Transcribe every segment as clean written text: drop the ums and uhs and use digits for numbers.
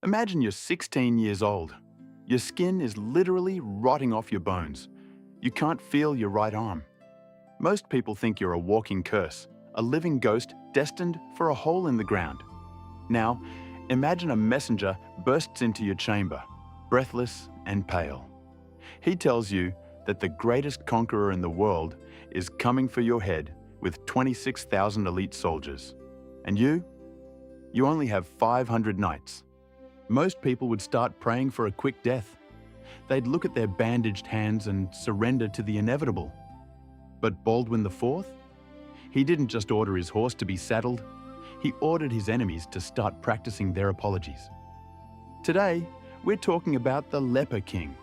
Imagine you're 16 years old. Your skin is literally rotting off your bones. You can't feel your right arm. Most people think you're a walking curse, a living ghost destined for a hole in the ground. Now, imagine a messenger bursts into your chamber, breathless and pale. He tells you that the greatest conqueror in the world is coming for your head with 26,000 elite soldiers. And you only have 500 knights. Most people would start praying for a quick death. They'd look at their bandaged hands and surrender to the inevitable. But Baldwin IV? He didn't just order his horse to be saddled, he ordered his enemies to start practicing their apologies. Today, we're talking about the Leper King,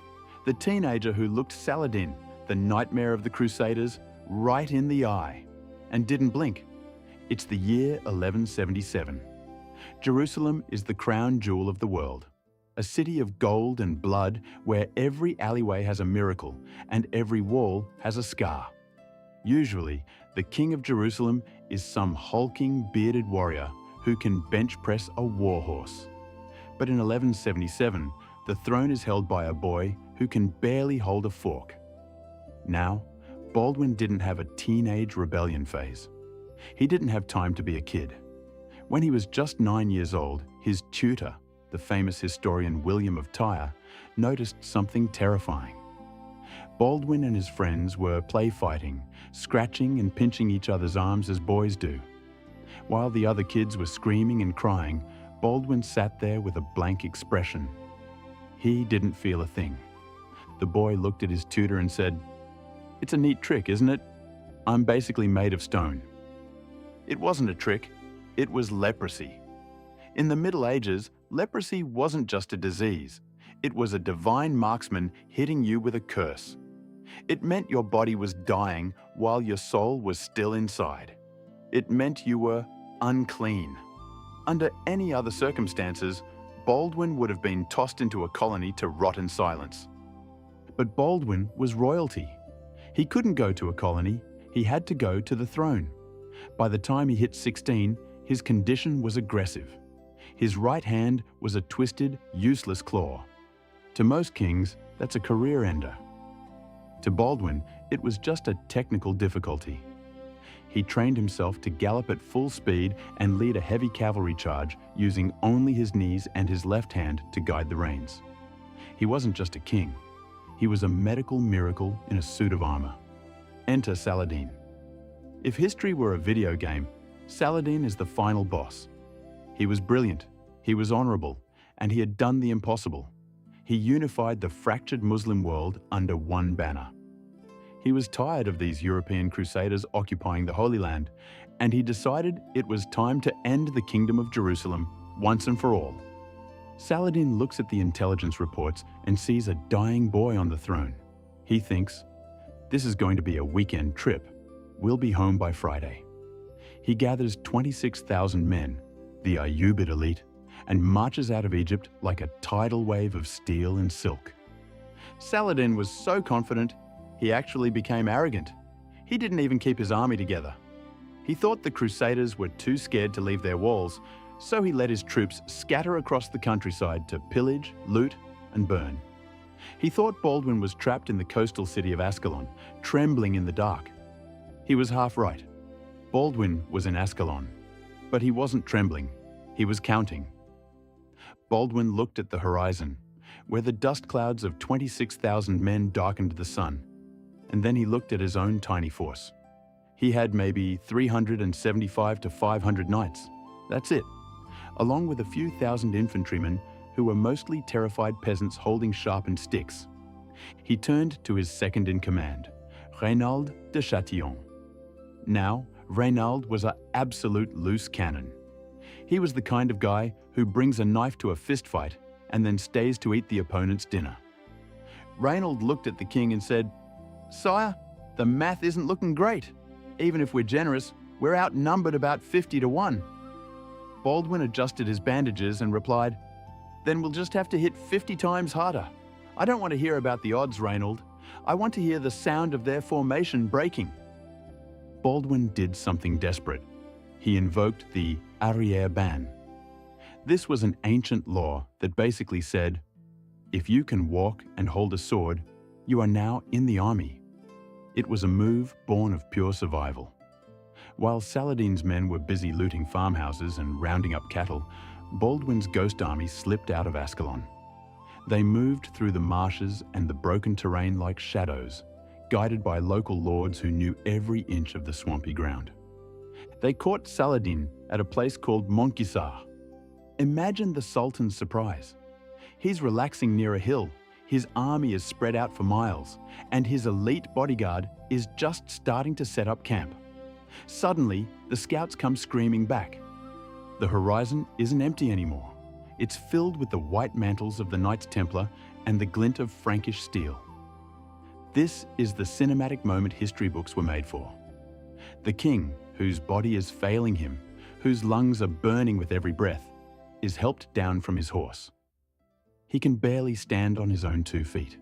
the teenager who looked Saladin, the nightmare of the Crusaders, right in the eye and didn't blink. It's the year 1177. Jerusalem is the crown jewel of the world, a city of gold and blood where every alleyway has a miracle and every wall has a scar. Usually, the king of Jerusalem is some hulking, bearded warrior who can bench press a war horse. But in 1177, the throne is held by a boy who can barely hold a fork. Now, Baldwin didn't have a teenage rebellion phase. He didn't have time to be a kid. When he was just 9 years old, his tutor, the famous historian William of Tyre, noticed something terrifying. Baldwin and his friends were play fighting, scratching and pinching each other's arms as boys do. While the other kids were screaming and crying, Baldwin sat there with a blank expression. He didn't feel a thing. The boy looked at his tutor and said, "It's a neat trick, isn't it? I'm basically made of stone." It wasn't a trick, it was leprosy. In the Middle Ages, leprosy wasn't just a disease. It was a divine marksman hitting you with a curse. It meant your body was dying while your soul was still inside. It meant you were unclean. Under any other circumstances, Baldwin would have been tossed into a colony to rot in silence. But Baldwin was royalty. He couldn't go to a colony, he had to go to the throne. By the time he hit 16, his condition was aggressive. His right hand was a twisted, useless claw. To most kings, that's a career ender. To Baldwin, it was just a technical difficulty. He trained himself to gallop at full speed and lead a heavy cavalry charge using only his knees and his left hand to guide the reins. He wasn't just a king. He was a medical miracle in a suit of armor. Enter Saladin. If history were a video game, Saladin is the final boss. He was brilliant, he was honorable, and he had done the impossible. He unified the fractured Muslim world under one banner. He was tired of these European crusaders occupying the Holy Land, and he decided it was time to end the Kingdom of Jerusalem once and for all. Saladin looks at the intelligence reports and sees a dying boy on the throne. He thinks, "This is going to be a weekend trip. We'll be home by Friday." He gathers 26,000 men, the Ayyubid elite, and marches out of Egypt like a tidal wave of steel and silk. Saladin was so confident, he actually became arrogant. He didn't even keep his army together. He thought the Crusaders were too scared to leave their walls, so he let his troops scatter across the countryside to pillage, loot, and burn. He thought Baldwin was trapped in the coastal city of Ascalon, trembling in the dark. He was half right. Baldwin was in Ascalon, but he wasn't trembling, he was counting. Baldwin looked at the horizon, where the dust clouds of 26,000 men darkened the sun, and then he looked at his own tiny force. He had maybe 375 to 500 knights. That's it, along with a few thousand infantrymen who were mostly terrified peasants holding sharpened sticks. He turned to his second-in-command, Reynald de Chatillon. Now, Reynald was an absolute loose cannon. He was the kind of guy who brings a knife to a fistfight and then stays to eat the opponent's dinner. Reynald looked at the king and said, "Sire, the math isn't looking great. Even if we're generous, we're outnumbered about 50 to 1. Baldwin adjusted his bandages and replied, "Then we'll just have to hit 50 times harder. I don't want to hear about the odds, Reynald. I want to hear the sound of their formation breaking." Baldwin did something desperate. He invoked the arrière ban. This was an ancient law that basically said, if you can walk and hold a sword, you are now in the army. It was a move born of pure survival. While Saladin's men were busy looting farmhouses and rounding up cattle, Baldwin's ghost army slipped out of Ascalon. They moved through the marshes and the broken terrain like shadows, guided by local lords who knew every inch of the swampy ground. They caught Saladin at a place called Monkhisar. Imagine the Sultan's surprise. He's relaxing near a hill, his army is spread out for miles, and his elite bodyguard is just starting to set up camp. Suddenly, the scouts come screaming back. The horizon isn't empty anymore. It's filled with the white mantles of the Knights Templar and the glint of Frankish steel. This is the cinematic moment history books were made for. The king, whose body is failing him, whose lungs are burning with every breath, is helped down from his horse. He can barely stand on his own 2 feet.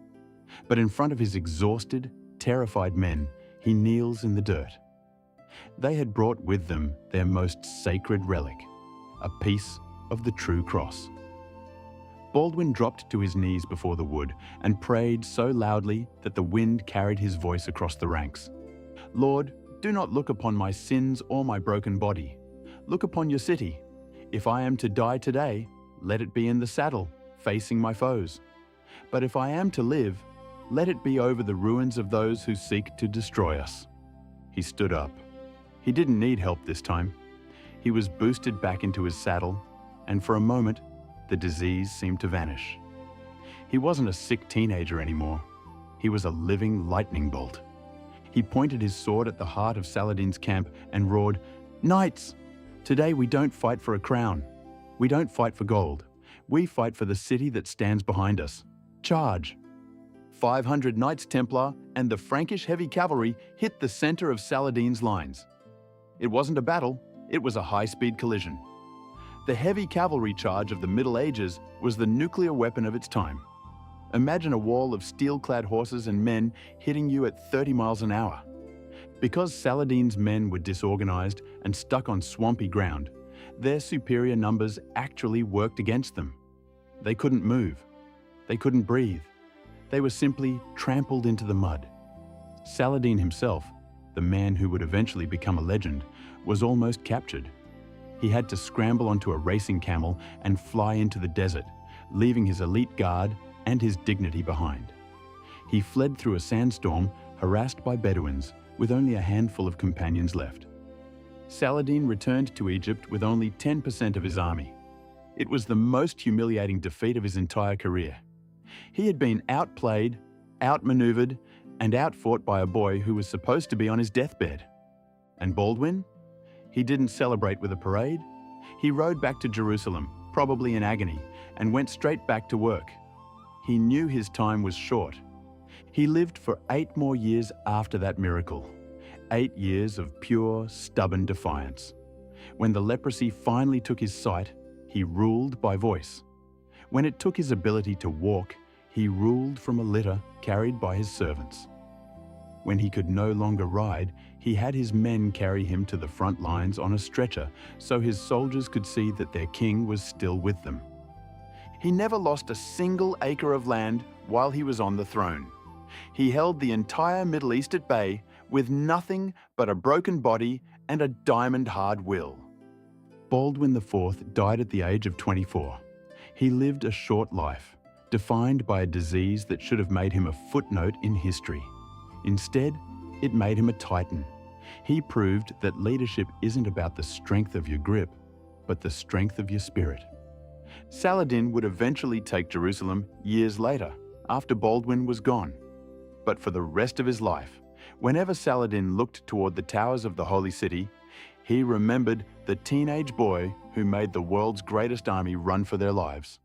But in front of his exhausted, terrified men, he kneels in the dirt. They had brought with them their most sacred relic, a piece of the true cross. Baldwin dropped to his knees before the wood and prayed so loudly that the wind carried his voice across the ranks. Lord, do not look upon my sins or my broken body. Look upon your city. If I am to die today, let it be in the saddle, facing my foes. But if I am to live, let it be over the ruins of those who seek to destroy us. He stood up. He didn't need help this time. He was boosted back into his saddle, and for a moment, the disease seemed to vanish. He wasn't a sick teenager anymore. He was a living lightning bolt. He pointed his sword at the heart of Saladin's camp and roared, "Knights! Today we don't fight for a crown. We don't fight for gold. We fight for the city that stands behind us. Charge!" 500 Knights Templar and the Frankish heavy cavalry hit the center of Saladin's lines. It wasn't a battle, it was a high-speed collision. The heavy cavalry charge of the Middle Ages was the nuclear weapon of its time. Imagine a wall of steel-clad horses and men hitting you at 30 miles an hour. Because Saladin's men were disorganized and stuck on swampy ground, their superior numbers actually worked against them. They couldn't move. They couldn't breathe. They were simply trampled into the mud. Saladin himself, the man who would eventually become a legend, was almost captured. He had to scramble onto a racing camel and fly into the desert, leaving his elite guard and his dignity behind. He fled through a sandstorm, harassed by Bedouins, with only a handful of companions left. Saladin returned to Egypt with only 10% of his army. It was the most humiliating defeat of his entire career. He had been outplayed, outmaneuvered, and outfought by a boy who was supposed to be on his deathbed. And Baldwin? He didn't celebrate with a parade. He rode back to Jerusalem, probably in agony, and went straight back to work. He knew his time was short. He lived for 8 more years after that miracle. 8 years of pure, stubborn defiance. When the leprosy finally took his sight, he ruled by voice. When it took his ability to walk, he ruled from a litter carried by his servants. When he could no longer ride, he had his men carry him to the front lines on a stretcher so his soldiers could see that their king was still with them. He never lost a single acre of land while he was on the throne. He held the entire Middle East at bay with nothing but a broken body and a diamond-hard will. Baldwin IV died at the age of 24. He lived a short life, defined by a disease that should have made him a footnote in history. Instead, it made him a titan. He proved that leadership isn't about the strength of your grip, but the strength of your spirit. Saladin would eventually take Jerusalem years later, after Baldwin was gone. But for the rest of his life, whenever Saladin looked toward the towers of the Holy City, he remembered the teenage boy who made the world's greatest army run for their lives.